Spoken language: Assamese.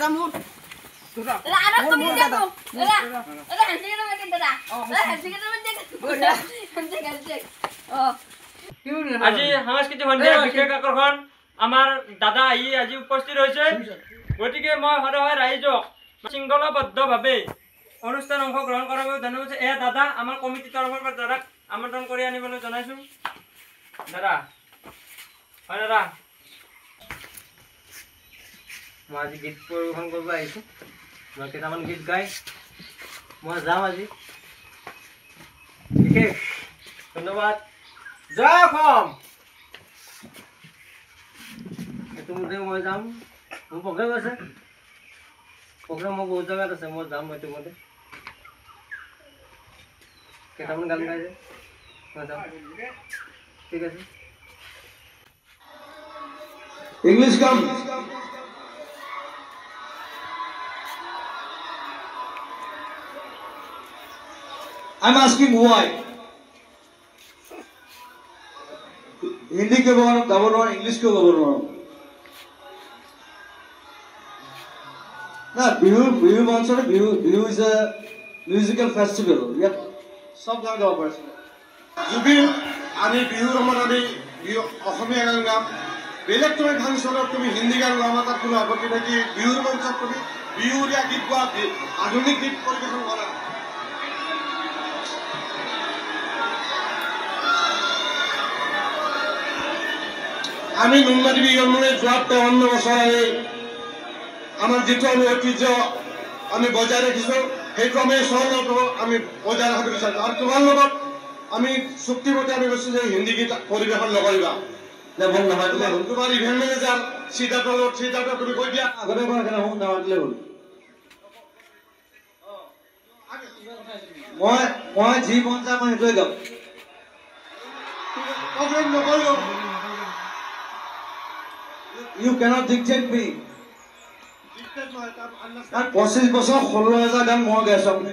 দাদা মোৰ দাদা তুমি দাদা দাদা হেলথ কেনে মেকে দাদা হেলথ কেনে মেকে আজি সাংস্কৃতিক সন্ধিয়াৰ বিশেষ আকৰ্ষণ আমাৰ দাদা আহি আজি উপস্থিত হৈছে গতিকে মই সদায় ৰাইজক শৃংখলাবদ্ধভাৱে অনুষ্ঠান অংশগ্ৰহণ কৰাৰ বাবে জনাইছো এয়া দাদা আমাৰ কমিটিৰ তৰফৰ পৰা দাদাক আমন্ত্ৰণ কৰি আনিবলৈ জনাইছো দাদা হয় দাদা মই আজি গীত পৰিৱেশন কৰিব আহিছোঁ মই কেইটামান গীত গাই মই যাম আজি বিশেষ ধন্যবাদ জয় অসম ইতিমধ্যে মই যাম মোৰ প্ৰগ্ৰেম আছে প্ৰগ্ৰেম মোৰ বহুত জেগাত আছে মই যাম ইতিমধ্যে কেইটামান গান গাই যায় মই যাম ঠিক আছে English come. I'm asking why. Hindi ke governor, English ke governor. Na Bihu monsoon. Bihu is a musical festival. Yep. Sab gang gawa paise. Jubil, ani Bihu ramon ani Bihu Asamiya gang gam. বেলেগ তুমি গান শুনক তুমি হিন্দি গান গাও তার কোনো আপত্তি নেই বিহুর মঞ্চত তুমি বিহুরিয়া গীত গোৱা আধুনিক গীত পৰিৱেশন কৰা আমি নুনমাটি বিহুমনে যোৱা 53 বছৰ আগে আমাৰ যিটো আমি ঐতিহ্য আমি বজাই ৰাখিছো সেইটো আমি সহজতে আমি বজাই ৰাখিব বিচাৰো আৰু তোমাৰ লগত আমি চুক্তিমতে আমি কৈছো যে হিন্দি গীত পৰিৱেশন নকৰিবা Level na level. Tumhari event manager, Sita তুমি কই দিয়া আগতে কোৱা কেনে হও না level. মই জি মঞ্চা মই হেতৈ গাম. Programme নকৰিও. You cannot dictate me. Dictate নহয় তাৰ আন্দাজ 25 বছৰ 16000 গান মই গাইছো আপুনি